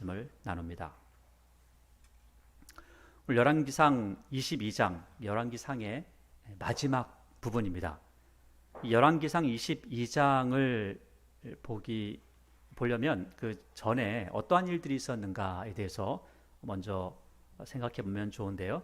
말씀을 나눕니다. 오늘 열왕기상 22장, 열왕기상의 마지막 부분입니다. 열왕기상 22장을 보려면 그 전에 어떠한 일들이 있었는가에 대해서 먼저 생각해 보면 좋은데요.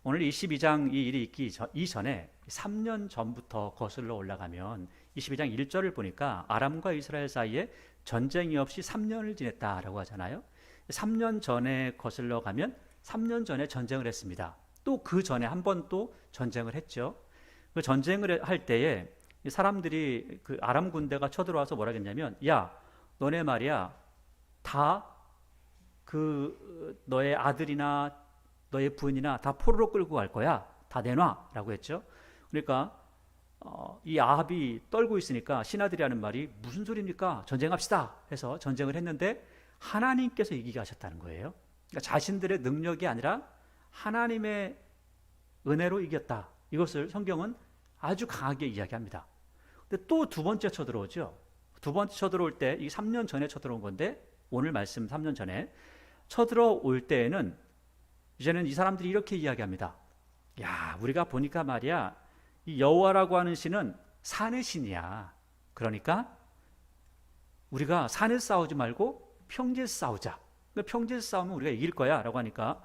오늘 22장 이 일이 있기 이전에 3년 전부터 거슬러 올라가면 22장 1절을 보니까 아람과 이스라엘 사이에 전쟁이 없이 3년을 지냈다라고 하잖아요. 3년 전에 거슬러 가면 3년 전에 전쟁을 했습니다. 또 그 전에 한 번 또 전쟁을 했죠. 그 전쟁을 할 때에 사람들이 그 아람 군대가 쳐들어와서 뭐라 했냐면, 야, 너네 말이야 다 그 너의 아들이나 너의 부인이나 다 포로로 끌고 갈 거야. 다 내놔라고 했죠. 그러니까 이 아합이 떨고 있으니까 신하들이 하는 말이 무슨 소리입니까? 전쟁합시다 해서 전쟁을 했는데 하나님께서 이기게 하셨다는 거예요. 그러니까 자신들의 능력이 아니라 하나님의 은혜로 이겼다. 이것을 성경은 아주 강하게 이야기합니다. 근데 또 두 번째 쳐들어오죠. 두 번째 쳐들어올 때, 이 3년 전에 쳐들어온 건데, 오늘 말씀 3년 전에 쳐들어올 때에는 이제는 이 사람들이 이렇게 이야기합니다. 야, 우리가 보니까 말이야, 이 여호와라고 하는 신은 산의 신이야. 그러니까 우리가 산에서 싸우지 말고 평지에서 싸우자. 평지에서 싸우면 우리가 이길 거야 라고 하니까,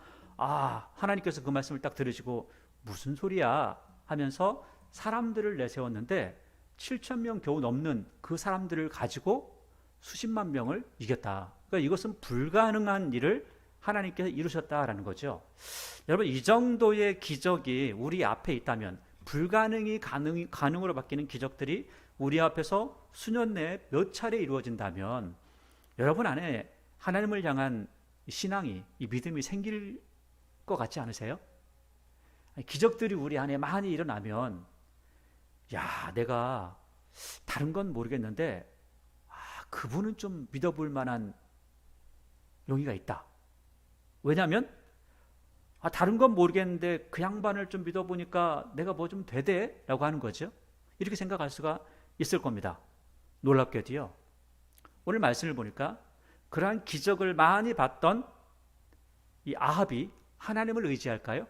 하나님께서 그 말씀을 딱 들으시고 무슨 소리야 하면서 사람들을 내세웠는데 7,000명 겨우 넘는 그 사람들을 가지고 수십만 명을 이겼다. 그러니까 이것은 불가능한 일을 하나님께서 이루셨다라는 거죠. 여러분, 이 정도의 기적이 우리 앞에 있다면, 불가능이 가능으로 바뀌는 기적들이 우리 앞에서 수년 내에 몇 차례 이루어진다면 여러분 안에 하나님을 향한 신앙이, 이 믿음이 생길 것 같지 않으세요? 기적들이 우리 안에 많이 일어나면, 야, 내가 다른 건 모르겠는데 그분은 좀 믿어볼 만한 용의가 있다. 왜냐하면 다른 건 모르겠는데 그 양반을 좀 믿어보니까 내가 뭐 좀 되대 라고 하는 거죠. 이렇게 생각할 수가 있을 겁니다. 놀랍게도요, 오늘 말씀을 보니까 그러한 기적을 많이 봤던 이 아합이 하나님을 의지할까요?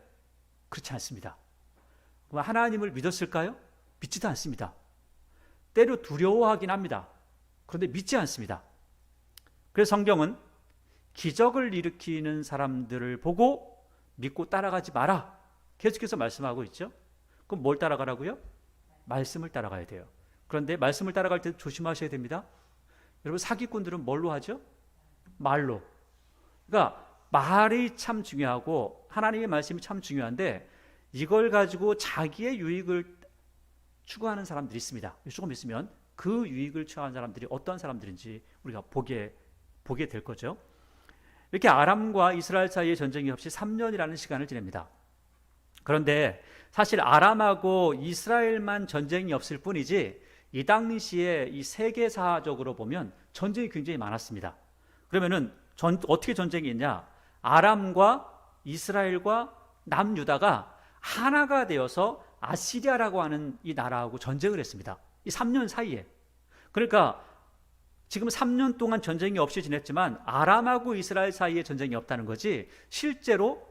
그렇지 않습니다. 하나님을 믿었을까요? 믿지도 않습니다. 때로 두려워하긴 합니다. 그런데 믿지 않습니다. 그래서 성경은 기적을 일으키는 사람들을 보고 믿고 따라가지 마라, 계속해서 말씀하고 있죠. 그럼 뭘 따라가라고요? 말씀을 따라가야 돼요. 그런데 말씀을 따라갈 때 조심하셔야 됩니다. 여러분, 사기꾼들은 뭘로 하죠? 말로. 그러니까 말이 참 중요하고 하나님의 말씀이 참 중요한데, 이걸 가지고 자기의 유익을 추구하는 사람들이 있습니다. 조금 있으면 그 유익을 취하는 사람들이 어떤 사람들인지 우리가 보게 될 거죠. 이렇게 아람과 이스라엘 사이의 전쟁이 없이 3년이라는 시간을 지냅니다. 그런데 사실 아람하고 이스라엘만 전쟁이 없을 뿐이지 이 당시에 이 세계사적으로 보면 전쟁이 굉장히 많았습니다. 그러면은 어떻게 전쟁이 있냐? 아람과 이스라엘과 남유다가 하나가 되어서 아시리아라고 하는 이 나라하고 전쟁을 했습니다. 이 3년 사이에. 그러니까 지금 3년 동안 전쟁이 없이 지냈지만 아람하고 이스라엘 사이에 전쟁이 없다는 거지, 실제로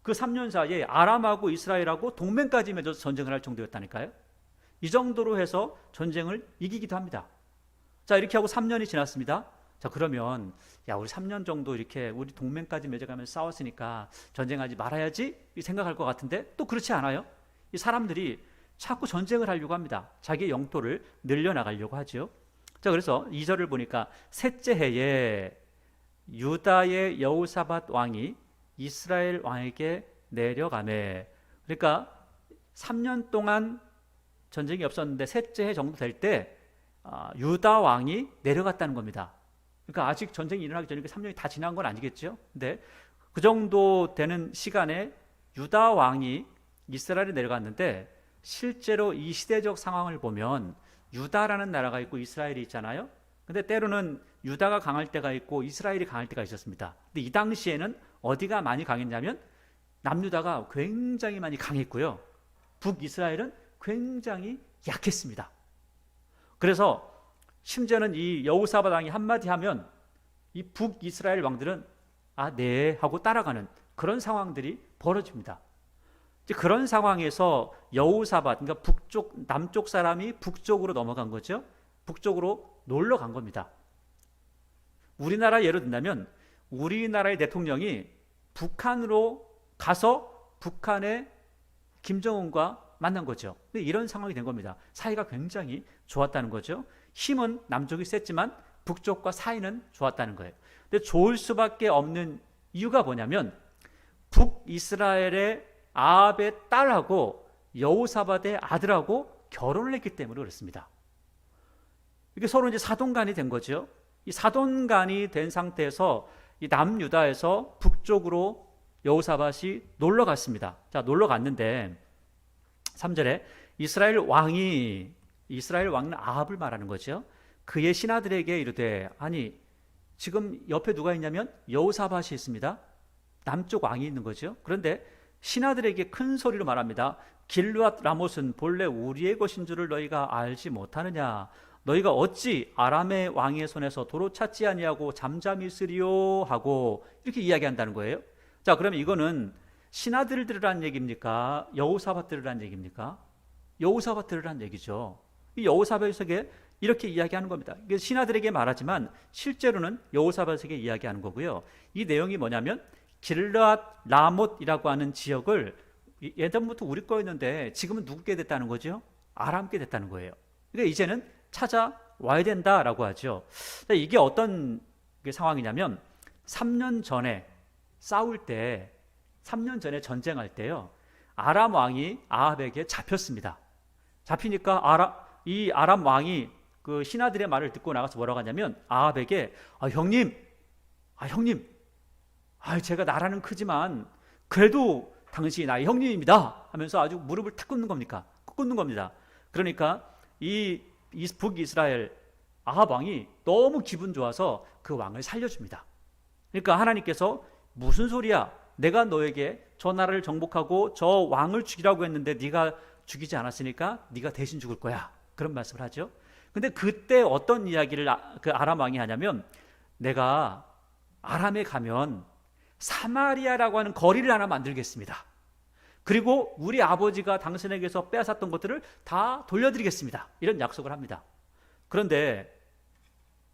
그 3년 사이에 아람하고 이스라엘하고 동맹까지 맺어서 전쟁을 할 정도였다니까요. 이 정도로 해서 전쟁을 이기기도 합니다. 자, 이렇게 하고 3년이 지났습니다. 자, 그러면 야, 우리 3년 정도 이렇게 우리 동맹까지 맺어가면서 싸웠으니까 전쟁하지 말아야지 생각할 것 같은데 또 그렇지 않아요. 이 사람들이 자꾸 전쟁을 하려고 합니다. 자기의 영토를 늘려나가려고 하죠. 자, 그래서 2절을 보니까 셋째 해에 유다의 여호사밧 왕이 이스라엘 왕에게 내려가매. 그러니까 3년 동안 전쟁이 없었는데 셋째 해 정도 될 때 유다 왕이 내려갔다는 겁니다. 그러니까 아직 전쟁이 일어나기 전에 3년이 다 지난 건 아니겠죠. 근데 그 정도 되는 시간에 유다 왕이 이스라엘에 내려갔는데, 실제로 이 시대적 상황을 보면 유다라는 나라가 있고 이스라엘이 있잖아요. 근데 때로는 유다가 강할 때가 있고 이스라엘이 강할 때가 있었습니다. 근데 이 당시에는 어디가 많이 강했냐면 남유다가 굉장히 많이 강했고요, 북이스라엘은 굉장히 약했습니다. 그래서 심지어는 이 여호사밧 왕이 한마디 하면 이 북이스라엘 왕들은 아, 네 하고 따라가는 그런 상황들이 벌어집니다. 이제 그런 상황에서 여호사밧, 그러니까 남쪽 사람이 북쪽으로 넘어간 거죠. 북쪽으로 놀러 간 겁니다. 우리나라 예로 든다면 우리나라의 대통령이 북한으로 가서 북한의 김정은과 만난 거죠. 이런 상황이 된 겁니다. 사이가 굉장히 좋았다는 거죠. 힘은 남쪽이 셌지만 북쪽과 사이는 좋았다는 거예요. 근데 좋을 수밖에 없는 이유가 뭐냐면 북이스라엘의 아합의 딸하고 여호사밧의 아들하고 결혼을 했기 때문에 그렇습니다. 이게 서로 이제 사돈간이 된 거죠. 이 사돈간이 된 상태에서 이 남유다에서 북쪽으로 여호사밧이 놀러 갔습니다. 자, 놀러 갔는데 3절에 이스라엘 왕은 아합을 말하는 거죠. 그의 신하들에게 이르되, 아니 지금 옆에 누가 있냐면 여호사밧이 있습니다. 남쪽 왕이 있는 거죠. 그런데 신하들에게 큰 소리로 말합니다. 길르앗 라못은 본래 우리의 것인 줄을 너희가 알지 못하느냐? 너희가 어찌 아람의 왕의 손에서 도로 찾지 아니하고 잠잠히 있으리요 하고 이렇게 이야기한다는 거예요. 자, 그러면 이거는 신하들을 들으라는 얘기입니까? 여호사밧 들으라는 얘기입니까? 여호사밧 들으라는 얘기죠. 이 여호사밧에게 이렇게 이야기하는 겁니다. 신하들에게 말하지만 실제로는 여호사밧에게 이야기하는 거고요. 이 내용이 뭐냐면 길르앗 라못이라고 하는 지역을 예전부터 우리 거였는데 지금은 누구게 됐다는 거죠? 아람께 됐다는 거예요. 그러니까 이제는 찾아와야 된다라고 하죠. 이게 어떤 상황이냐면 3년 전에 싸울 때 3년 전에 전쟁할 때요. 아람 왕이 아합에게 잡혔습니다. 잡히니까 이 아람 왕이 그 신하들의 말을 듣고 나가서 뭐라고 하냐면 아합에게 형님 제가 나라는 크지만 그래도 당신이 나의 형님입니다 하면서 아주 무릎을 탁 꿇는 겁니다. 그러니까 이 북이스라엘 아합 왕이 너무 기분 좋아서 그 왕을 살려줍니다. 그러니까 하나님께서 무슨 소리야? 내가 너에게 저 나라를 정복하고 저 왕을 죽이라고 했는데 네가 죽이지 않았으니까 네가 대신 죽을 거야. 그런 말씀을 하죠. 근데 그때 어떤 이야기를 그 아람 왕이 하냐면 내가 아람에 가면 사마리아라고 하는 거리를 하나 만들겠습니다. 그리고 우리 아버지가 당신에게서 빼앗았던 것들을 다 돌려드리겠습니다. 이런 약속을 합니다. 그런데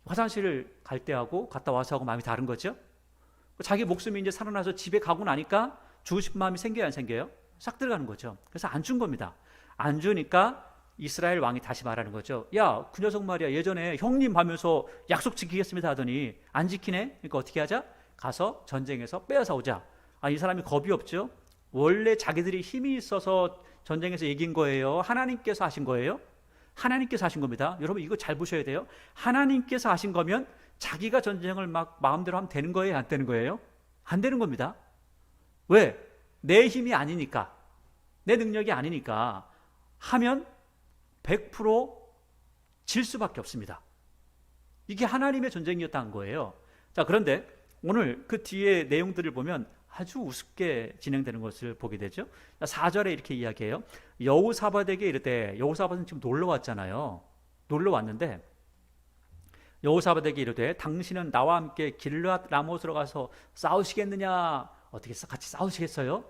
화장실을 갈 때하고 갔다 와서 하고 마음이 다른 거죠. 자기 목숨이 이제 살아나서 집에 가고 나니까 주고 싶은 마음이 생겨요, 안 생겨요? 싹 들어가는 거죠. 그래서 안 준 겁니다. 안 주니까 이스라엘 왕이 다시 말하는 거죠. 야, 그 녀석 말이야. 예전에 형님 하면서 약속 지키겠습니다 하더니 안 지키네. 그러니까 어떻게 하자? 가서 전쟁에서 빼앗아 오자. 이 사람이 겁이 없죠. 원래 자기들이 힘이 있어서 전쟁에서 이긴 거예요? 하나님께서 하신 거예요? 하나님께서 하신 겁니다. 여러분 이거 잘 보셔야 돼요. 하나님께서 하신 거면 자기가 전쟁을 막 마음대로 하면 되는 거예요? 안 되는 거예요? 안 되는 겁니다. 왜? 내 힘이 아니니까, 내 능력이 아니니까 하면 100%질 수밖에 없습니다. 이게 하나님의 전쟁이었다는 거예요. 자, 그런데 오늘 그 뒤에 내용들을 보면 아주 우습게 진행되는 것을 보게 되죠. 4절에 이렇게 이야기해요. 여호사밧에게 이르되, 여호사밧은 지금 놀러 왔잖아요. 놀러 왔는데 여호사밧에게 이르되 당신은 나와 함께 길르앗 라못으로 가서 싸우시겠느냐? 어떻게 같이 싸우시겠어요?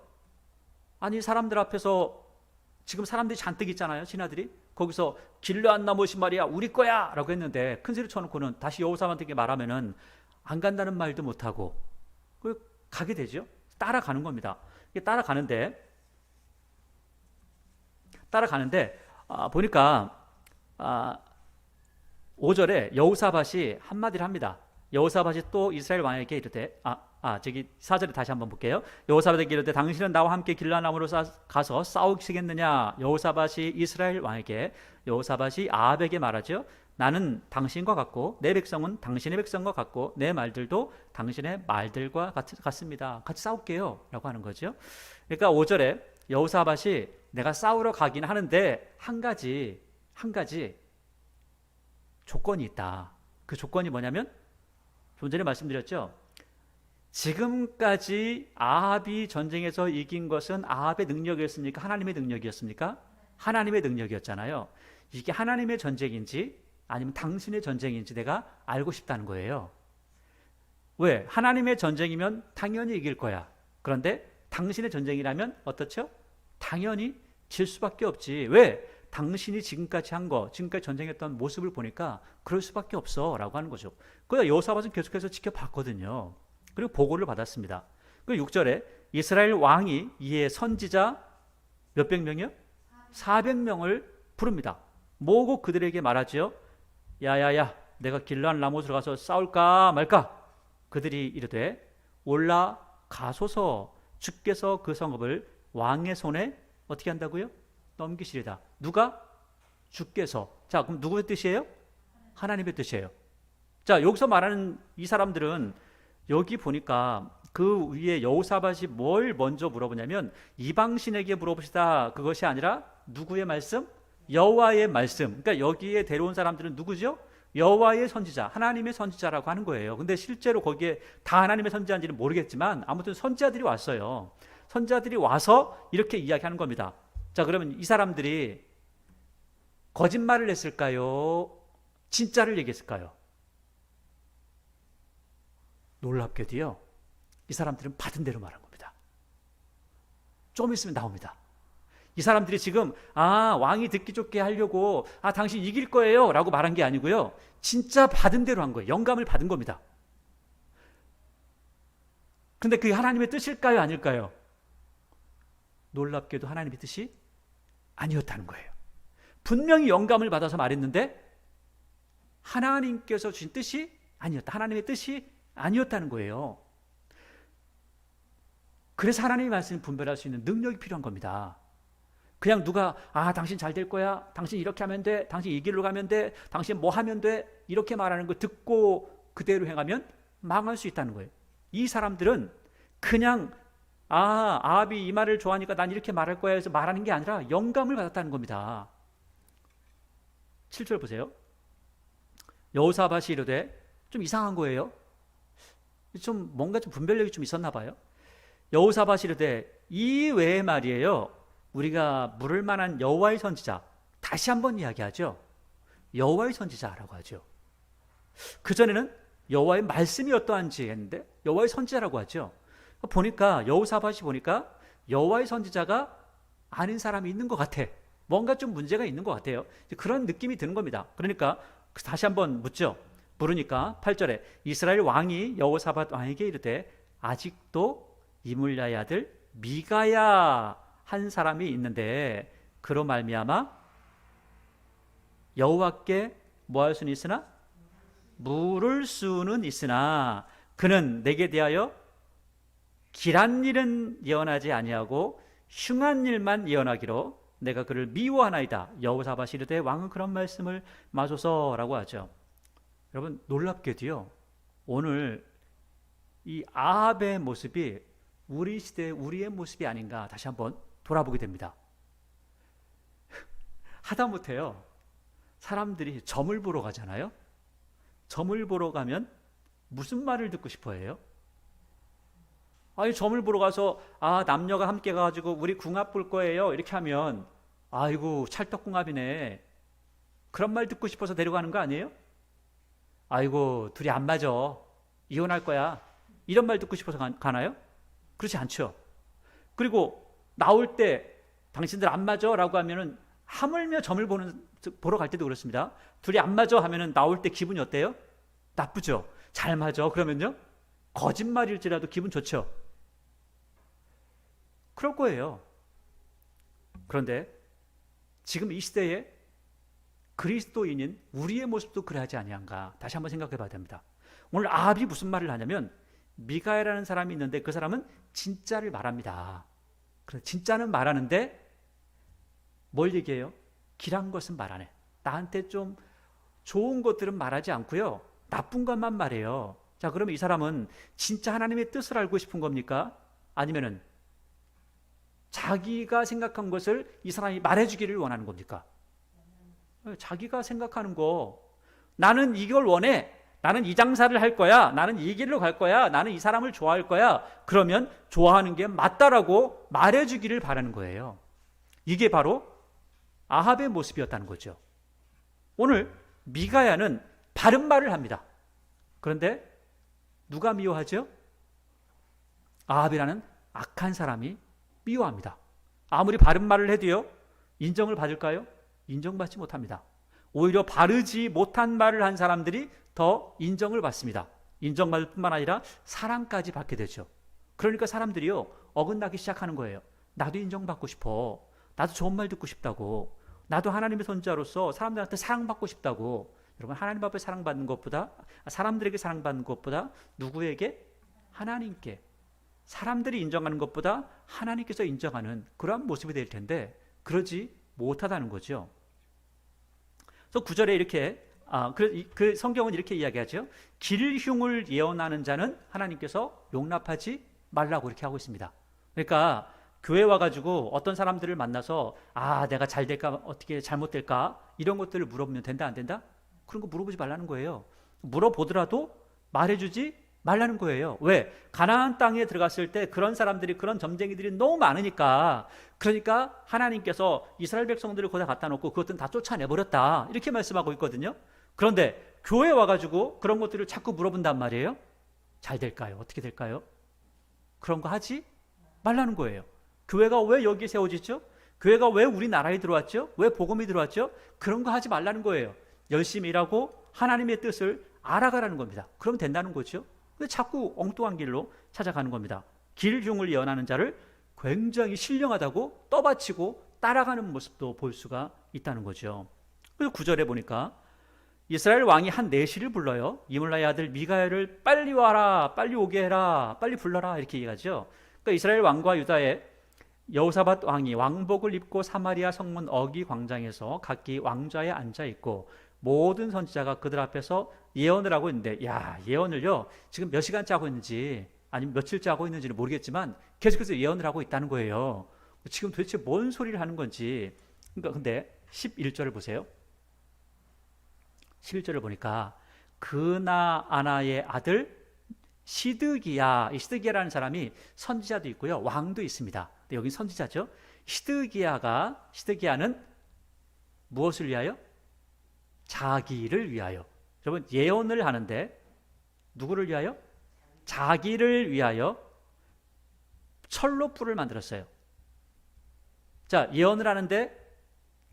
아니 사람들 앞에서 지금 사람들이 잔뜩 있잖아요. 신하들이 거기서 길르앗 라못이 말이야 우리 거야 라고 했는데 큰 소리 쳐놓고는 다시 여호사밧에게 말하면은 안 간다는 말도 못하고 가게 되죠. 따라가는 겁니다. 따라가는데 보니까 5절에 여호사밧이 한마디를 합니다. 여호사밧이 또 이스라엘 왕에게 이르되 저기 4절에 다시 한번 볼게요. 여호사밧에게 이르되 당신은 나와 함께 길르앗람으로 가서 싸우시겠느냐? 여호사밧이 이스라엘 왕에게 여호사밧이 아합에게 말하죠. 나는 당신과 같고 내 백성은 당신의 백성과 같고 내 말들도 당신의 말들과 같습니다. 같이 싸울게요 라고 하는 거죠. 그러니까 5절에 여호사밧이 내가 싸우러 가긴 하는데 한 가지 조건이 있다. 그 조건이 뭐냐면 좀 전에 말씀드렸죠. 지금까지 아합이 전쟁에서 이긴 것은 아합의 능력이었습니까? 하나님의 능력이었습니까? 하나님의 능력이었잖아요. 이게 하나님의 전쟁인지 아니면 당신의 전쟁인지 내가 알고 싶다는 거예요. 왜? 하나님의 전쟁이면 당연히 이길 거야. 그런데 당신의 전쟁이라면 어떻죠? 당연히 질 수밖에 없지. 왜? 당신이 지금까지 한 거, 지금까지 전쟁했던 모습을 보니까 그럴 수밖에 없어 라고 하는 거죠. 그래서 여호사밧은 계속해서 지켜봤거든요. 그리고 보고를 받았습니다. 그 6절에 이스라엘 왕이 이에 선지자 몇백 명이요? 400명을 부릅니다. 모으고 그들에게 말하지요. 야야야, 내가 길르앗 라못으로 가서 싸울까 말까? 그들이 이르되 올라가소서. 주께서 그 성읍을 왕의 손에 어떻게 한다고요? 넘기시리다. 누가? 주께서. 자, 그럼 누구의 뜻이에요? 하나님의 뜻이에요. 자, 여기서 말하는 이 사람들은 여기 보니까 그 위에 여호사밧이 뭘 먼저 물어보냐면 이방신에게 물어보시다, 그것이 아니라 누구의 말씀? 여호와의 말씀. 그러니까 여기에 데려온 사람들은 누구죠? 여호와의 선지자, 하나님의 선지자라고 하는 거예요. 근데 실제로 거기에 다 하나님의 선지자인지는 모르겠지만 아무튼 선지자들이 왔어요. 선지자들이 와서 이렇게 이야기하는 겁니다. 자, 그러면 이 사람들이 거짓말을 했을까요? 진짜를 얘기했을까요? 놀랍게도요, 이 사람들은 받은 대로 말한 겁니다. 좀 있으면 나옵니다. 이 사람들이 지금 왕이 듣기 좋게 하려고 당신 이길 거예요 라고 말한 게 아니고요, 진짜 받은 대로 한 거예요. 영감을 받은 겁니다. 그런데 그게 하나님의 뜻일까요, 아닐까요? 놀랍게도 하나님의 뜻이 아니었다는 거예요. 분명히 영감을 받아서 말했는데 하나님께서 주신 뜻이 아니었다. 하나님의 뜻이 아니었다는 거예요. 그래서 하나님의 말씀을 분별할 수 있는 능력이 필요한 겁니다. 그냥 누가 당신 잘 될 거야, 당신 이렇게 하면 돼, 당신 이 길로 가면 돼, 당신 뭐 하면 돼, 이렇게 말하는 거 듣고 그대로 행하면 망할 수 있다는 거예요. 이 사람들은 그냥 아합이 이 말을 좋아하니까 난 이렇게 말할 거야 해서 말하는 게 아니라 영감을 받았다는 겁니다. 7절 보세요. 여호사밧이 이르되, 좀 이상한 거예요. 좀 뭔가 좀 분별력이 좀 있었나 봐요. 여호사밧이 이르되, 이 외에 말이에요, 우리가 물을 만한 여호와의 선지자, 다시 한번 이야기하죠. 여호와의 선지자라고 하죠. 그전에는 여호와의 말씀이 어떠한지 했는데 여호와의 선지자라고 하죠. 보니까 여호사밧이 보니까 여호와의 선지자가 아닌 사람이 있는 것 같아. 뭔가 좀 문제가 있는 것 같아요. 그런 느낌이 드는 겁니다. 그러니까 다시 한번 묻죠. 부르니까 8절에 이스라엘 왕이 여호사밧 왕에게 이르되, 아직도 이물야의 아들 미가야 한 사람이 있는데 그로 말미암아 여호와께 뭐 할 수는 있으나 물을 수는 있으나 그는 내게 대하여 길한 일은 예언하지 아니하고 흉한 일만 예언하기로 내가 그를 미워하나이다. 여호사밧이 이르되 왕은 그런 말씀을 마소서라고 하죠. 여러분, 놀랍게도요, 오늘 이 아합의 모습이 우리 시대 우리의 모습이 아닌가 다시 한번 돌아보게 됩니다. 하다못해요, 사람들이 점을 보러 가잖아요. 점을 보러 가면 무슨 말을 듣고 싶어 해요? 점을 보러 가서 남녀가 함께 가가지고 우리 궁합 볼 거예요 이렇게 하면 아이고 찰떡궁합이네, 그런 말 듣고 싶어서 데려가는 거 아니에요? 아이고 둘이 안 맞아, 이혼할 거야, 이런 말 듣고 싶어서 가나요? 그렇지 않죠. 그리고 나올 때 당신들 안 맞아 라고 하면은 하물며 점을 보러 갈 때도 그렇습니다. 둘이 안 맞아 하면은 나올 때 기분이 어때요? 나쁘죠. 잘 맞아 그러면요, 거짓말일지라도 기분 좋죠. 그럴 거예요. 그런데 지금 이 시대에 그리스도인인 우리의 모습도 그래야지 아니한가 다시 한번 생각해 봐야 됩니다. 오늘 아합이 무슨 말을 하냐면, 미가야라는 사람이 있는데 그 사람은 진짜를 말합니다. 그래서 진짜는 말하는데 뭘 얘기해요? 길한 것은 말 안 해. 나한테 좀 좋은 것들은 말하지 않고요, 나쁜 것만 말해요. 자, 그러면 이 사람은 진짜 하나님의 뜻을 알고 싶은 겁니까? 아니면은 자기가 생각한 것을 이 사람이 말해주기를 원하는 겁니까? 자기가 생각하는 거, 나는 이걸 원해, 나는 이 장사를 할 거야, 나는 이 길로 갈 거야, 나는 이 사람을 좋아할 거야, 그러면 좋아하는 게 맞다라고 말해주기를 바라는 거예요. 이게 바로 아합의 모습이었다는 거죠. 오늘 미가야는 바른 말을 합니다. 그런데 누가 미워하죠? 아합이라는 악한 사람이 미워합니다. 아무리 바른 말을 해도요, 인정을 받을까요? 인정받지 못합니다. 오히려 바르지 못한 말을 한 사람들이 더 인정을 받습니다. 인정받을 뿐만 아니라 사랑까지 받게 되죠. 그러니까 사람들이요, 어긋나기 시작하는 거예요. 나도 인정받고 싶어. 나도 좋은 말 듣고 싶다고. 나도 하나님의 손자로서 사람들한테 사랑받고 싶다고. 여러분, 하나님 앞에 사랑받는 것보다, 사람들에게 사랑받는 것보다 누구에게? 하나님께. 사람들이 인정하는 것보다 하나님께서 인정하는 그러한 모습이 될 텐데 그러지 못하다는 거죠. 그래서 9절에 이렇게 그 성경은 이렇게 이야기하죠. 길흉을 예언하는 자는 하나님께서 용납하지 말라고 이렇게 하고 있습니다. 그러니까 교회 와가지고 어떤 사람들을 만나서 내가 잘 될까 어떻게 잘못될까 이런 것들을 물어보면 된다 안 된다? 그런 거 물어보지 말라는 거예요. 물어보더라도 말해주지 말라는 거예요. 왜? 가나안 땅에 들어갔을 때 그런 사람들이, 그런 점쟁이들이 너무 많으니까, 그러니까 하나님께서 이스라엘 백성들을 거기다 갖다 놓고 그것들은 다 쫓아내버렸다 이렇게 말씀하고 있거든요. 그런데 교회에 와가지고 그런 것들을 자꾸 물어본단 말이에요. 잘 될까요? 어떻게 될까요? 그런 거 하지 말라는 거예요. 교회가 왜 여기에 세워지죠? 교회가 왜 우리나라에 들어왔죠? 왜 복음이 들어왔죠? 그런 거 하지 말라는 거예요. 열심히 일하고 하나님의 뜻을 알아가라는 겁니다. 그럼 된다는 거죠. 근데 자꾸 엉뚱한 길로 찾아가는 겁니다. 길흉을 예언하는 자를 굉장히 신령하다고 떠받치고 따라가는 모습도 볼 수가 있다는 거죠. 그래서 9절에 보니까 이스라엘 왕이 한 내시를 불러요. 이물라의 아들 미가엘을 빨리 와라, 빨리 오게 해라, 빨리 불러라 이렇게 얘기하죠. 그러니까 이스라엘 왕과 유다의 여호사밧 왕이 왕복을 입고 사마리아 성문 어기 광장에서 각기 왕좌에 앉아 있고 모든 선지자가 그들 앞에서 예언을 하고 있는데, 예언을요 지금 몇 시간째 하고 있는지 아니면 며칠째 하고 있는지는 모르겠지만 계속해서 예언을 하고 있다는 거예요. 지금 도대체 뭔 소리를 하는 건지. 그러니까 근데 11절을 보세요. 11절을 보니까 그나아나의 아들 시드기야, 이 시드기야라는 사람이 선지자도 있고요, 왕도 있습니다. 근데 여기 선지자죠. 시드기야는 무엇을 위하여? 자기를 위하여. 여러분, 예언을 하는데 누구를 위하여? 자기를 위하여 철로 뿔을 만들었어요. 자, 예언을 하는데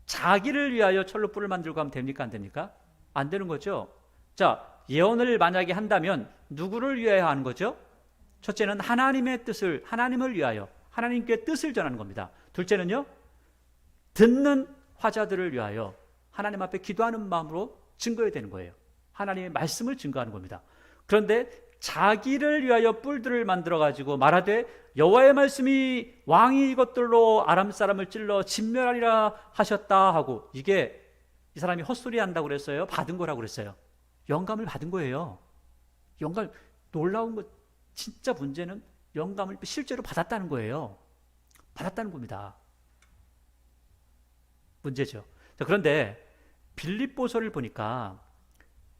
자기를 위하여 철로 뿔을 만들고 하면 됩니까? 안 됩니까? 안 되는 거죠. 자, 예언을 만약에 한다면 누구를 위하여 하는 거죠? 첫째는 하나님의 뜻을, 하나님을 위하여, 하나님께 뜻을 전하는 겁니다. 둘째는요, 듣는 화자들을 위하여 하나님 앞에 기도하는 마음으로 증거해야 되는 거예요. 하나님의 말씀을 증거하는 겁니다. 그런데 자기를 위하여 뿔들을 만들어 가지고 말하되 여호와의 말씀이 왕이 이것들로 아람 사람을 찔러 진멸하리라 하셨다 하고, 이게 이 사람이 헛소리 한다고 그랬어요? 받은 거라고 그랬어요? 영감을 받은 거예요. 영감, 놀라운 거, 진짜 문제는 영감을 실제로 받았다는 거예요. 받았다는 겁니다. 문제죠. 자, 그런데 빌립보서를 보니까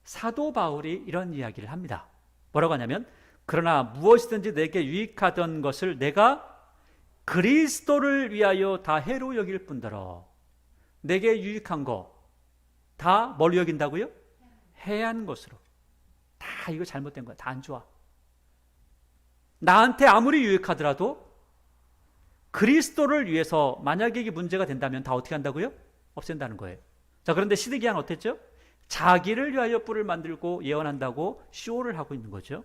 사도 바울이 이런 이야기를 합니다. 뭐라고 하냐면, 그러나 무엇이든지 내게 유익하던 것을 내가 그리스도를 위하여 다 해로 여길 뿐더러, 내게 유익한 거 다 뭘 여긴다고요? 해한 것으로. 다 이거 잘못된 거야. 다 안 좋아. 나한테 아무리 유익하더라도 그리스도를 위해서 만약에 이게 문제가 된다면 다 어떻게 한다고요? 없앤다는 거예요. 자, 그런데 시드기야는 어땠죠? 자기를 위하여 뿔을 만들고 예언한다고 쇼를 하고 있는 거죠.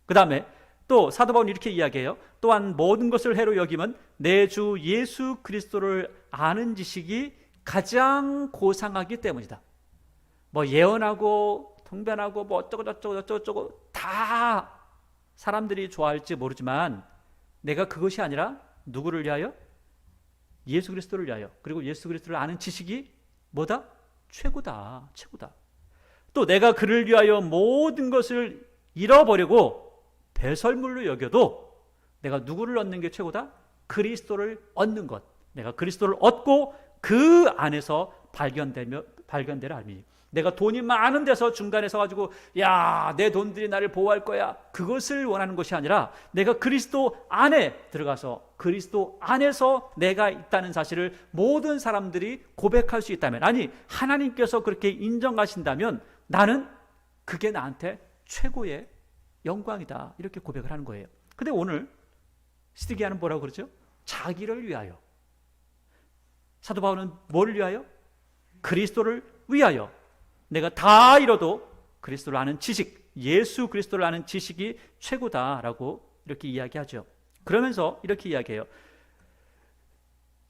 그 다음에 또 사도 바울은 이렇게 이야기해요. 또한 모든 것을 해로 여기면 내 주 예수 그리스도를 아는 지식이 가장 고상하기 때문이다. 뭐 예언하고 통변하고 뭐 어쩌고 저쩌고 다 사람들이 좋아할지 모르지만 내가 그것이 아니라 누구를 위하여? 예수 그리스도를 위하여. 그리고 예수 그리스도를 아는 지식이 뭐다? 최고다. 최고다. 또 내가 그를 위하여 모든 것을 잃어버리고 배설물로 여겨도 내가 누구를 얻는 게 최고다? 그리스도를 얻는 것. 내가 그리스도를 얻고 그 안에서 발견되라 함이니. 내가 돈이 많은 데서 중간에 서가지고 내 돈들이 나를 보호할 거야, 그것을 원하는 것이 아니라 내가 그리스도 안에 들어가서 그리스도 안에서 내가 있다는 사실을 모든 사람들이 고백할 수 있다면, 아니 하나님께서 그렇게 인정하신다면 나는 그게 나한테 최고의 영광이다. 이렇게 고백을 하는 거예요. 근데 오늘 시드기야는 뭐라고 그러죠? 자기를 위하여. 사도 바울은 뭐를 위하여? 그리스도를 위하여. 내가 다 잃어도 그리스도를 아는 지식, 예수 그리스도를 아는 지식이 최고다라고 이렇게 이야기하죠. 그러면서 이렇게 이야기해요.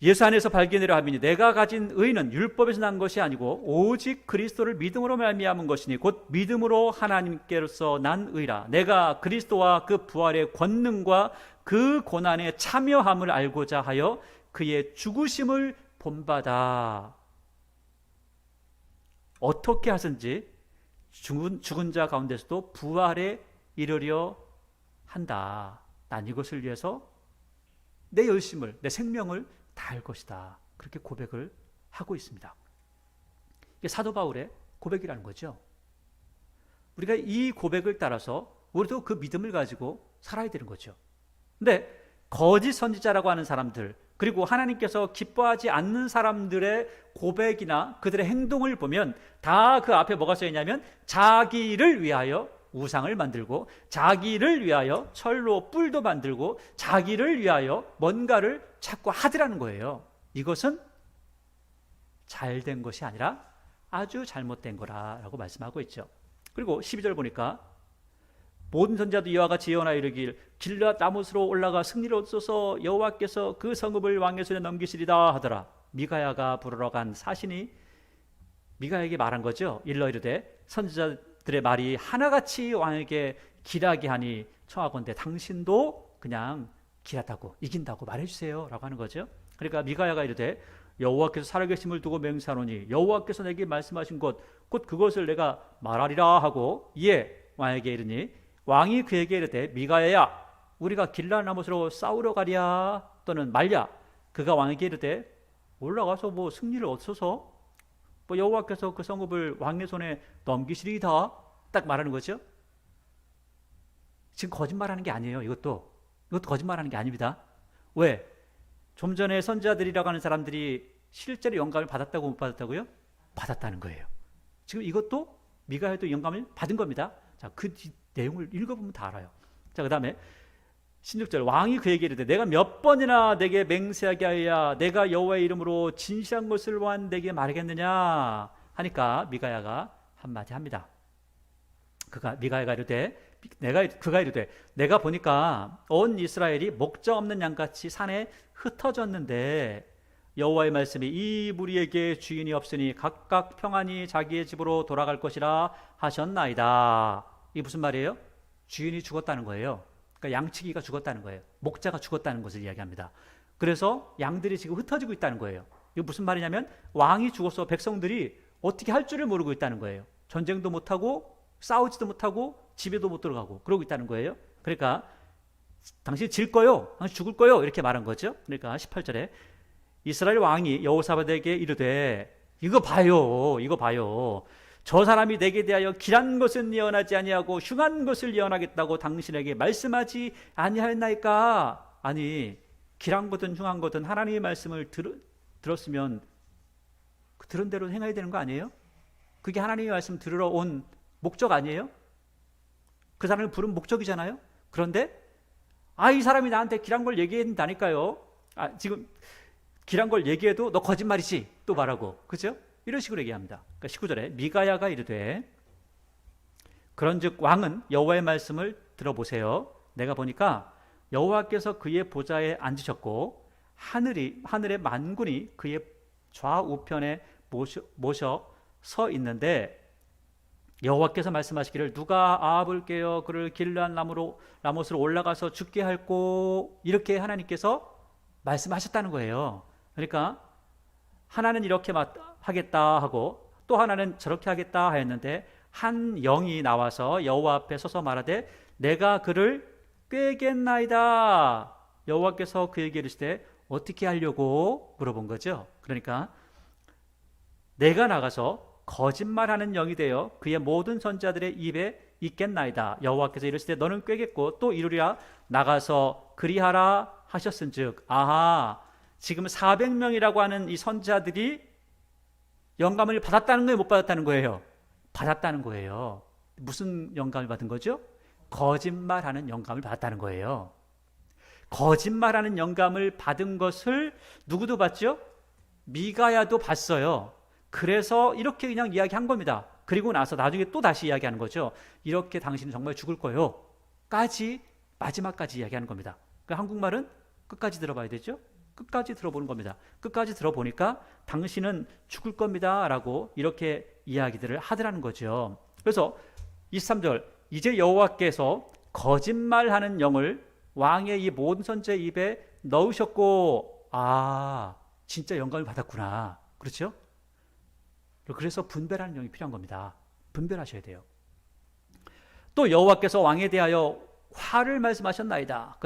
예수 안에서 발견하려 함이니 내가 가진 의는 율법에서 난 것이 아니고 오직 그리스도를 믿음으로 말미암은 것이니 곧 믿음으로 하나님께로서 난 의라. 내가 그리스도와 그 부활의 권능과 그 고난에 참여함을 알고자 하여 그의 죽으심을 본받아. 어떻게 하든지 죽은 자 가운데서도 부활에 이르려 한다. 난 이것을 위해서 내 열심을, 내 생명을 다할 것이다. 그렇게 고백을 하고 있습니다. 이게 사도 바울의 고백이라는 거죠. 우리가 이 고백을 따라서 우리도 그 믿음을 가지고 살아야 되는 거죠. 근데 거짓 선지자라고 하는 사람들, 그리고 하나님께서 기뻐하지 않는 사람들의 고백이나 그들의 행동을 보면 다 그 앞에 뭐가 써 있냐면 자기를 위하여 우상을 만들고 자기를 위하여 철로 뿔도 만들고 자기를 위하여 뭔가를 자꾸 하더라는 거예요. 이것은 잘된 것이 아니라 아주 잘못된 거라고 말씀하고 있죠. 그리고 12절 보니까 모든 선지자도 이와 같이 예언하여 이르길 길앗 라못으로 올라가 승리를 얻소서 여호와께서 그 성읍을 왕의 손에 넘기시리다 하더라. 미가야가 부르러 간 사신이 미가야에게 말한 거죠. 일러 이르되 선지자들의 말이 하나같이 왕에게 길하게 하니 청하건대 당신도 그냥 길하다고 이긴다고 말해주세요 라고 하는 거죠. 그러니까 미가야가 이르되 여호와께서 살아계심을 두고 맹세하노니 여호와께서 내게 말씀하신 것 곧 그것을 내가 말하리라 하고 이에 왕에게 이르니 왕이 그에게 이르되 미가야야 우리가 길앗 라못으로 싸우러 가랴 또는 말랴. 그가 왕에게 이르되 올라가서 뭐 승리를 얻어서 뭐 여호와께서 그 성읍을 왕의 손에 넘기시리다 딱 말하는 거죠. 지금 거짓말하는 게 아니에요. 이것도 거짓말하는 게 아닙니다. 왜? 좀 전에 선지자들이라고 하는 사람들이 실제로 영감을 받았다고 못 받았다고요? 받았다는 거예요. 지금 이것도 미가야도 영감을 받은 겁니다. 자, 그 내용을 읽어보면 다 알아요. 자, 그 다음에 16절 왕이 그에게 이르되 내가 몇 번이나 내게 맹세하게 하여 내가 여호와의 이름으로 진실한 것을 왕 내게 말하겠느냐 하니까 미가야가 한마디 합니다. 미가야가 이르되 내가 보니까 온 이스라엘이 목자 없는 양같이 산에 흩어졌는데 여호와의 말씀이 이 무리에게 주인이 없으니 각각 평안히 자기의 집으로 돌아갈 것이라 하셨나이다. 이게 무슨 말이에요? 주인이 죽었다는 거예요. 그러니까 양치기가 죽었다는 거예요. 목자가 죽었다는 것을 이야기합니다. 그래서 양들이 지금 흩어지고 있다는 거예요. 이거 무슨 말이냐면 왕이 죽어서 백성들이 어떻게 할 줄을 모르고 있다는 거예요. 전쟁도 못하고 싸우지도 못하고 집에도 못 들어가고 그러고 있다는 거예요. 그러니까 당신 질 거요, 당신 죽을 거요 이렇게 말한 거죠. 그러니까 18절에 이스라엘 왕이 여호사밧에게 이르되 이거 봐요. 저 사람이 내게 대하여 길한 것은 예언하지 아니하고 흉한 것을 예언하겠다고 당신에게 말씀하지 아니하였나이까. 아니 길한 거든 흉한 거든 하나님의 말씀을 들었으면 그 들은 대로 행해야 되는 거 아니에요? 그게 하나님의 말씀 들으러 온 목적 아니에요? 그 사람을 부른 목적이잖아요. 그런데 이 사람이 나한테 길한 걸 얘기한다니까요. 지금 길한 걸 얘기해도 너 거짓말이지 또 말하고, 그죠? 이런 식으로 얘기합니다. 그러니까 19절에 미가야가 이르되 그런즉 왕은 여호와의 말씀을 들어보세요. 내가 보니까 여호와께서 그의 보좌에 앉으셨고 하늘의 만군이 그의 좌우편에 모셔 서 있는데 여호와께서 말씀하시기를 누가 아합을 깨어 그를 길앗 라못으로 올라가서 죽게 할꼬 이렇게 하나님께서 말씀하셨다는 거예요. 그러니까 하나는 이렇게 하겠다 하고 또 하나는 저렇게 하겠다 하였는데 한 영이 나와서 여호와 앞에 서서 말하되 내가 그를 꾀겠나이다. 여호와께서 그에게 이르시되 어떻게 하려고 물어본 거죠. 그러니까 내가 나가서 거짓말하는 영이 되어 그의 모든 선지자들의 입에 있겠나이다. 여호와께서 이르시되 너는 꾀겠고 또 이루리라. 나가서 그리하라 하셨은즉 지금 400명이라고 하는 이 선지자들이 영감을 받았다는 거예요, 못 받았다는 거예요? 받았다는 거예요. 무슨 영감을 받은 거죠? 거짓말하는 영감을 받았다는 거예요. 거짓말하는 영감을 받은 것을 누구도 봤죠? 미가야도 봤어요. 그래서 이렇게 그냥 이야기한 겁니다. 그리고 나서 나중에 또 다시 이야기하는 거죠. 이렇게 당신은 정말 죽을 거요 까지 마지막까지 이야기하는 겁니다. 그 한국말은 끝까지 들어봐야 되죠. 끝까지 들어보는 겁니다. 끝까지 들어보니까 당신은 죽을 겁니다 라고 이렇게 이야기들을 하더라는 거죠. 그래서 23절, 이제 여호와께서 거짓말하는 영을 왕의 이 모든 선지자의 입에 넣으셨고, 진짜 영감을 받았구나. 그렇죠? 그래서 분별하는 영이 필요한 겁니다. 분별하셔야 돼요. 또 여호와께서 왕에 대하여 화를 말씀하셨나이다.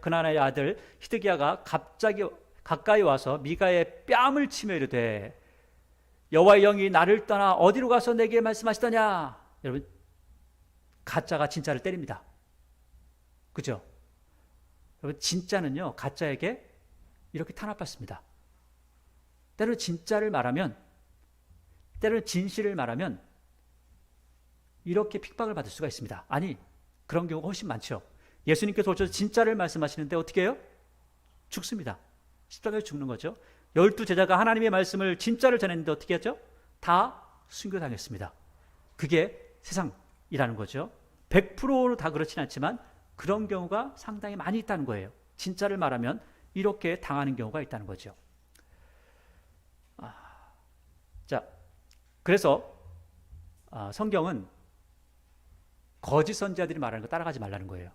그나나의 아들 히드기야가 갑자기 가까이 와서 미가의 뺨을 치며 이르되 여호와의 영이 나를 떠나 어디로 가서 내게 말씀하시더냐. 여러분, 가짜가 진짜를 때립니다. 그죠? 여러분, 진짜는요 가짜에게 이렇게 탄압받습니다. 때로 진짜를 말하면, 때로 진실을 말하면 이렇게 핍박을 받을 수가 있습니다. 아니, 그런 경우가 훨씬 많죠. 예수님께서 오셔서 진짜를 말씀하시는데 어떻게 해요? 죽습니다. 십자가에 죽는 거죠. 12제자가 하나님의 말씀을 진짜를 전했는데 어떻게 하죠? 다 순교당했습니다. 그게 세상이라는 거죠. 100%로 다 그렇진 않지만 그런 경우가 상당히 많이 있다는 거예요. 진짜를 말하면 이렇게 당하는 경우가 있다는 거죠. 자, 그래서 성경은 거짓 선지자들이 말하는 거 따라가지 말라는 거예요.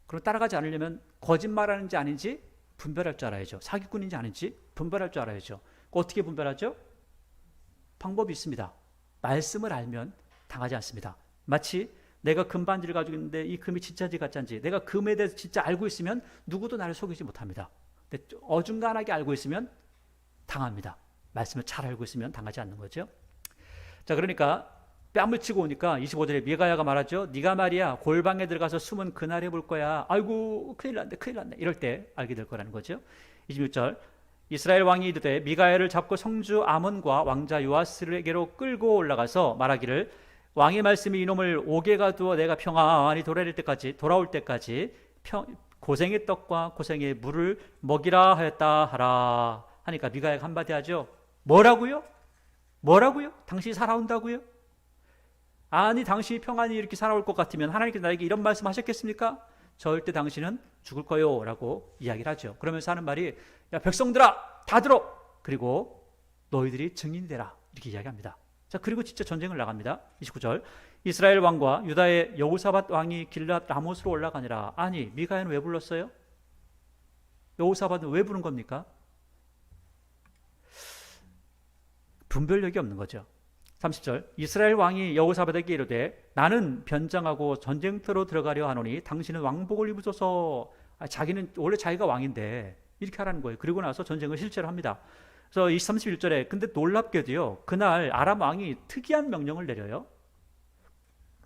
그럼 따라가지 않으려면 거짓말하는지 아닌지 분별할 줄 알아야죠. 사기꾼인지 아닌지 분별할 줄 알아야죠. 어떻게 분별하죠? 방법이 있습니다. 말씀을 알면 당하지 않습니다. 마치 내가 금반지를 가지고 있는데 이 금이 진짜인지 가짜인지 내가 금에 대해서 진짜 알고 있으면 누구도 나를 속이지 못합니다. 근데 어중간하게 알고 있으면 당합니다. 말씀을 잘 알고 있으면 당하지 않는 거죠. 자, 그러니까 뺨을 치고 오니까 25절에 미가야가 말하죠. 네가 말이야 골방에 들어가서 숨은 그날에 볼 거야. 아이고 큰일 났네. 이럴 때 알게 될 거라는 거죠. 26절, 이스라엘 왕이 이르되 미가야를 잡고 성주 아몬과 왕자 요아스에게로 끌고 올라가서 말하기를 왕의 말씀이 이놈을 옥에 가두어 내가 평안히 돌아올 때까지 고생의 떡과 고생의 물을 먹이라 하였다 하라 하니까 미가야가 한마디 하죠. 뭐라고요? 당신이 살아온다고요? 아니, 당신이 평안히 이렇게 살아올 것 같으면 하나님께서 나에게 이런 말씀 하셨겠습니까? 절대 당신은 죽을 거요 라고 이야기를 하죠. 그러면서 하는 말이, 야 백성들아 다 들어, 그리고 너희들이 증인이 되라, 이렇게 이야기합니다. 자, 그리고 진짜 전쟁을 나갑니다. 29절, 이스라엘 왕과 유다의 여호사밧 왕이 길랏 라못으로 올라가니라. 아니, 미가야는 왜 불렀어요? 여호사밧은 왜 부른 겁니까? 분별력이 없는 거죠. 30절, 이스라엘 왕이 여호사밧에게 이르되 나는 변장하고 전쟁터로 들어가려 하노니 당신은 왕복을 입으소서. 자기는 원래 자기가 왕인데 이렇게 하라는 거예요. 그리고 나서 전쟁을 실제로 합니다. 그래서 31절에 근데 놀랍게도요, 그날 아람 왕이 특이한 명령을 내려요.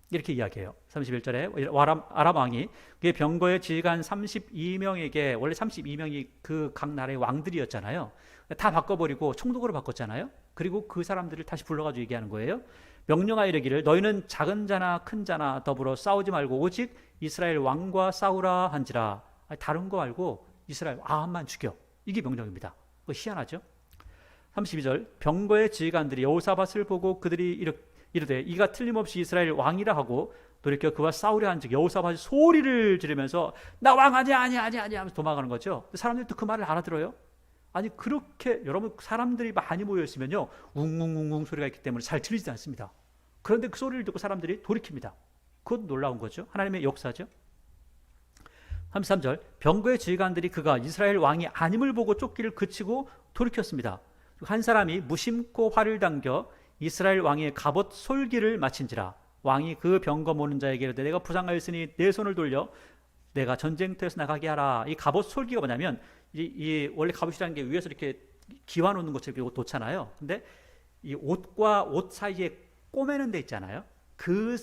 이렇게 이야기해요. 31절에 아람 왕이 그의 병거에 지휘관 32명에게, 원래 32명이 그 각 나라의 왕들이었잖아요. 다 바꿔버리고 총독으로 바꿨잖아요. 그리고 그 사람들을 다시 불러가지고 얘기하는 거예요. 명령하여 이르기를 너희는 작은 자나 큰 자나 더불어 싸우지 말고 오직 이스라엘 왕과 싸우라 한지라. 다른 거 말고 이스라엘 왕만 죽여. 이게 명령입니다. 그거 희한하죠? 32절, 병거의 지휘관들이 여호사밧을 보고 그들이 이르되 이가 틀림없이 이스라엘 왕이라 하고 돌이켜 그와 싸우려 한즉 여호사밧이 소리를 지르면서 나 왕 아니야 하면서 도망가는 거죠. 사람들이 또 그 말을 알아들어요. 아니, 그렇게 여러분 사람들이 많이 모여 있으면요 웅웅웅웅 소리가 있기 때문에 잘 들리지 않습니다. 그런데 그 소리를 듣고 사람들이 돌이킵니다. 그것 놀라운 거죠. 하나님의 역사죠. 33절, 병거의 지휘관들이 그가 이스라엘 왕이 아님을 보고 쫓기를 그치고 돌이켰습니다. 한 사람이 무심코 활을 당겨 이스라엘 왕의 갑옷 솔기를 마친지라. 왕이 그 병거 모는 자에게 이르되 내가 부상하였으니 내 손을 돌려 내가 전쟁터에서 나가게 하라. 이 갑옷 솔기가 뭐냐면 이 원래 갑옷이라는 게 위에서 이렇게 기와 놓는 것처럼 옷 놓잖아요. 근데 이 옷과 옷 사이에 꼬매는 데 있잖아요. 그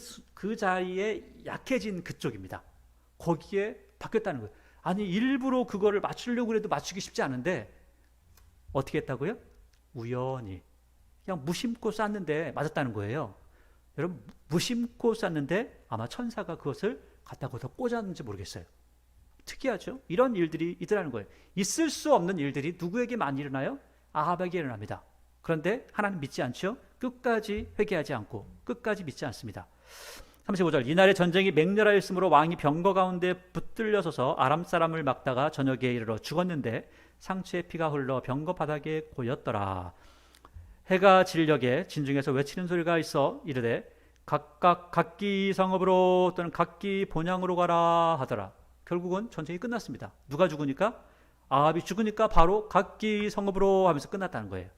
자리에 약해진 그쪽입니다. 거기에 바뀌었다는 거예요. 아니, 일부러 그거를 맞추려고 해도 맞추기 쉽지 않은데 어떻게 했다고요? 우연히 그냥 무심코 쐈는데 맞았다는 거예요. 여러분, 무심코 쐈는데 아마 천사가 그것을 갖다 거기다 꽂았는지 모르겠어요. 특이하죠? 이런 일들이 있더라는 거예요. 있을 수 없는 일들이 누구에게 많이 일어나요? 아합에게 일어납니다. 그런데 하나님 믿지 않죠? 끝까지 회개하지 않고 끝까지 믿지 않습니다. 35절 이날의 전쟁이 맹렬하였으므로 왕이 병거 가운데 붙들려 서서 아람 사람을 막다가 저녁에 이르러 죽었는데 상처에 피가 흘러 병거 바닥에 고였더라. 해가 진력에 진중에서 외치는 소리가 있어 이르되 각각 각기 성읍으로 또는 각기 본향으로 가라 하더라. 결국은 전쟁이 끝났습니다. 누가 죽으니까? 아합이 죽으니까 바로 각기 성읍으로 하면서 끝났다는 거예요.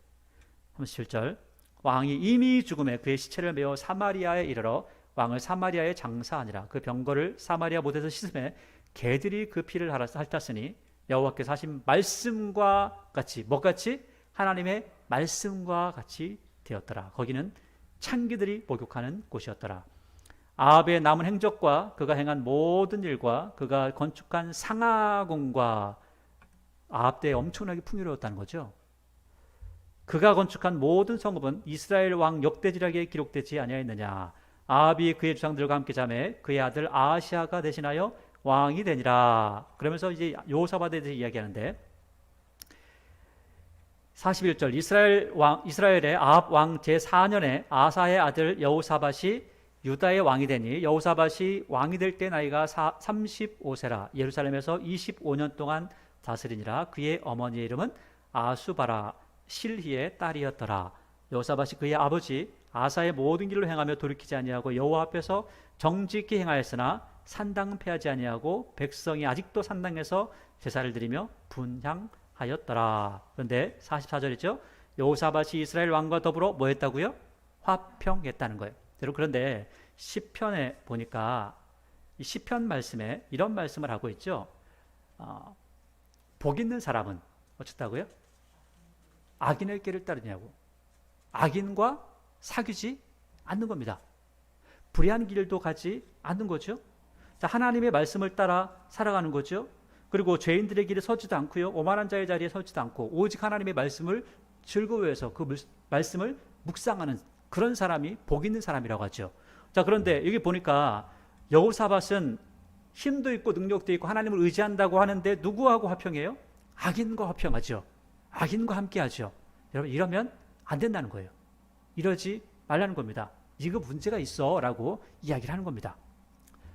37절 왕이 이미 죽음에 그의 시체를 메어 사마리아에 이르러 왕을 사마리아에 장사하니라. 그 병거를 사마리아 못에서 씻음에 개들이 그 피를 핥았으니 여호와께서 하신 말씀과 같이 뭐같이? 하나님의 말씀과 같이 되었더라. 거기는 창기들이 목욕하는 곳이었더라. 아합의 남은 행적과 그가 행한 모든 일과 그가 건축한 상하궁과 아합 때 엄청나게 풍요로웠다는 거죠. 그가 건축한 모든 성읍은 이스라엘 왕 역대지략에 기록되지 아니하였느냐. 아합이 그의 조상들과 함께 자매 그의 아들 아하시아가 대신하여 왕이 되니라. 그러면서 이제 여호사밧에 대해서 이야기하는데 41절 이스라엘의 아합 왕 제4년에 아사의 아들 여호사밧이 유다의 왕이 되니 여호사밧이 왕이 될 때 나이가 35세라. 예루살렘에서 25년 동안 다스리니라. 그의 어머니의 이름은 아수바라 실히의 딸이었더라. 여호사밧이 그의 아버지 아사의 모든 길로 행하며 돌이키지 아니하고 여호와 앞에서 정직히 행하였으나 산당은 패하지 아니하고 백성이 아직도 산당에서 제사를 드리며 분향하였더라. 그런데 44절이죠. 여호사밧이 이스라엘 왕과 더불어 뭐 했다고요? 화평했다는 거예요. 여러분 그런데 시편에 보니까 이 시편 말씀에 이런 말씀을 하고 있죠. 복 있는 사람은 어쨌다고요? 악인의 길을 따르냐고. 악인과 사귀지 않는 겁니다. 불의한 길도 가지 않는 거죠. 자, 하나님의 말씀을 따라 살아가는 거죠. 그리고 죄인들의 길에 서지도 않고요. 오만한 자의 자리에 서지도 않고 오직 하나님의 말씀을 즐거워해서 그 말씀을 묵상하는 그런 사람이 복 있는 사람이라고 하죠. 자, 그런데 여기 보니까 여호사밧은 힘도 있고 능력도 있고 하나님을 의지한다고 하는데 누구하고 화평해요? 악인과 화평하죠. 악인과 함께하죠. 여러분 이러면 안 된다는 거예요. 이러지 말라는 겁니다. 이거 문제가 있어 라고 이야기를 하는 겁니다.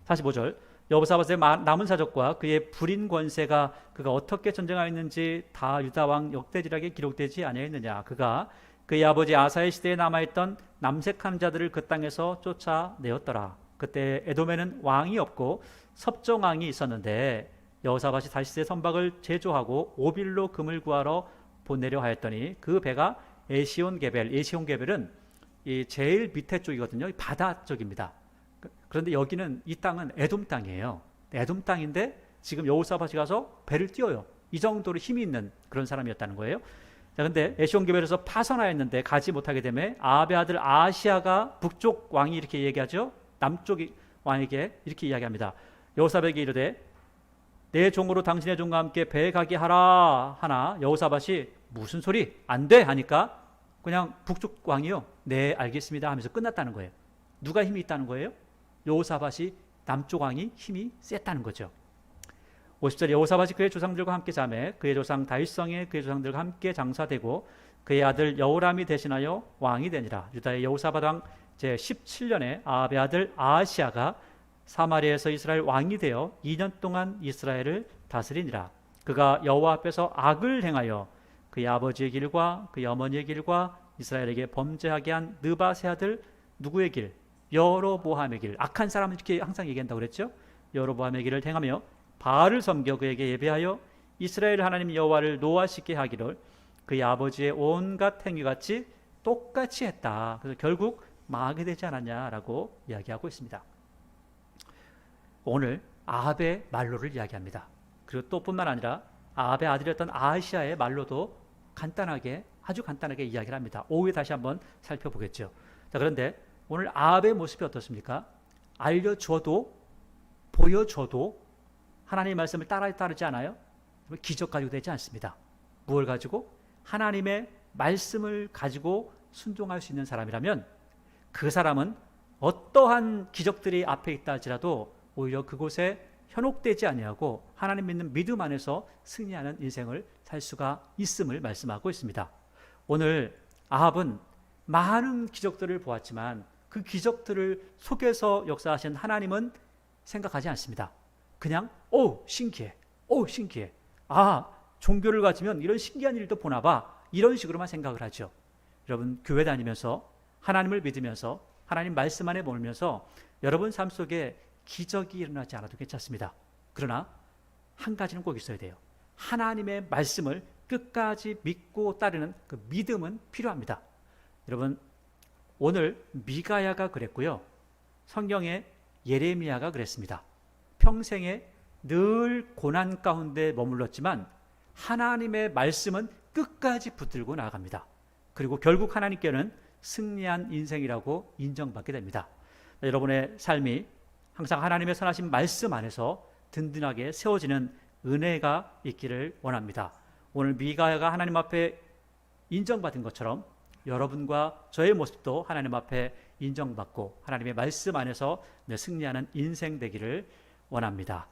45절 여호사밧의 남은 사적과 그의 불인 권세가 그가 어떻게 전쟁하였는지 다 유다왕 역대지략에 기록되지 아니하였느냐. 그가 그의 아버지 아사의 시대에 남아있던 남색하는 자들을 그 땅에서 쫓아내었더라. 그때 에돔에는 왕이 없고 섭정왕이 있었는데 여호사밧이 다시스의 선박을 제조하고 오빌로 금을 구하러 보내려 하였더니 그 배가 에시온게벨은 이 제일 밑에 쪽이거든요. 바다 쪽입니다. 그런데 여기는 이 땅은 에돔 땅이에요. 에돔 땅인데 지금 여호사밧이 가서 배를 띄워요. 이 정도로 힘이 있는 그런 사람이었다는 거예요. 자, 근데 에시온게벨에서 파선하였는데 가지 못하게 되매 아합의 아들 아하시아가 북쪽 왕이 이렇게 얘기하죠. 남쪽 왕에게 이렇게 이야기합니다. 여호사밧에게 이르되 내 종으로 당신의 종과 함께 배에 가게 하라 하나 여호사밧이 무슨 소리 안 돼 하니까 그냥 북쪽 왕이요 네 알겠습니다 하면서 끝났다는 거예요. 누가 힘이 있다는 거예요? 여호사밧이 남쪽 왕이 힘이 셌다는 거죠. 50절 여호사밧이 그의 조상들과 함께 자매 그의 조상 다윗성에 그의 조상들과 함께 장사되고 그의 아들 여호람이 대신하여 왕이 되니라. 유다의 여호사밧 왕 제17년에 아합의 아들 아하시아가 사마리아에서 이스라엘 왕이 되어 2년 동안 이스라엘을 다스리니라. 그가 여호와 앞에서 악을 행하여 그의 아버지의 길과 그의 어머니의 길과 이스라엘에게 범죄하게 한 느바세 아들 누구의 길? 여로보암의 길. 악한 사람은 이렇게 항상 얘기한다고 그랬죠. 여로보암의 길을 행하며 바알을 섬겨 그에게 예배하여 이스라엘 하나님 여호와를 노하시게 하기를 그의 아버지의 온갖 행위같이 똑같이 했다. 그래서 결국 망하게 되지 않았냐라고 이야기하고 있습니다. 오늘 아합의 말로를 이야기합니다. 그리고 또 뿐만 아니라 아합의 아들이었던 아하시아의 말로도 아주 간단하게 이야기를 합니다. 오후에 다시 한번 살펴보겠죠. 자, 그런데 오늘 아합의 모습이 어떻습니까? 알려줘도 보여줘도 하나님의 말씀을 따르지 않아요? 기적 가지고 되지 않습니다. 무엇을 가지고? 하나님의 말씀을 가지고 순종할 수 있는 사람이라면 그 사람은 어떠한 기적들이 앞에 있다 할지라도 오히려 그곳에 현혹되지 아니하고 하나님 믿는 믿음 안에서 승리하는 인생을 살 수가 있음을 말씀하고 있습니다. 오늘 아합은 많은 기적들을 보았지만 그 기적들을 속에서 역사하신 하나님은 생각하지 않습니다. 그냥 신기해. 신기해. 종교를 가지면 이런 신기한 일도 보나 봐. 이런 식으로만 생각을 하죠. 여러분, 교회 다니면서 하나님을 믿으면서 하나님 말씀 안에 머물면서 여러분 삶 속에 기적이 일어나지 않아도 괜찮습니다. 그러나 한 가지는 꼭 있어야 돼요. 하나님의 말씀을 끝까지 믿고 따르는 그 믿음은 필요합니다. 여러분, 오늘 미가야가 그랬고요. 성경에 예레미야가 그랬습니다. 평생에 늘 고난 가운데 머물렀지만 하나님의 말씀은 끝까지 붙들고 나아갑니다. 그리고 결국 하나님께는 승리한 인생이라고 인정받게 됩니다. 여러분의 삶이 항상 하나님의 선하신 말씀 안에서 든든하게 세워지는 은혜가 있기를 원합니다. 오늘 미가야가 하나님 앞에 인정받은 것처럼 여러분과 저의 모습도 하나님 앞에 인정받고 하나님의 말씀 안에서 승리하는 인생 되기를 원합니다.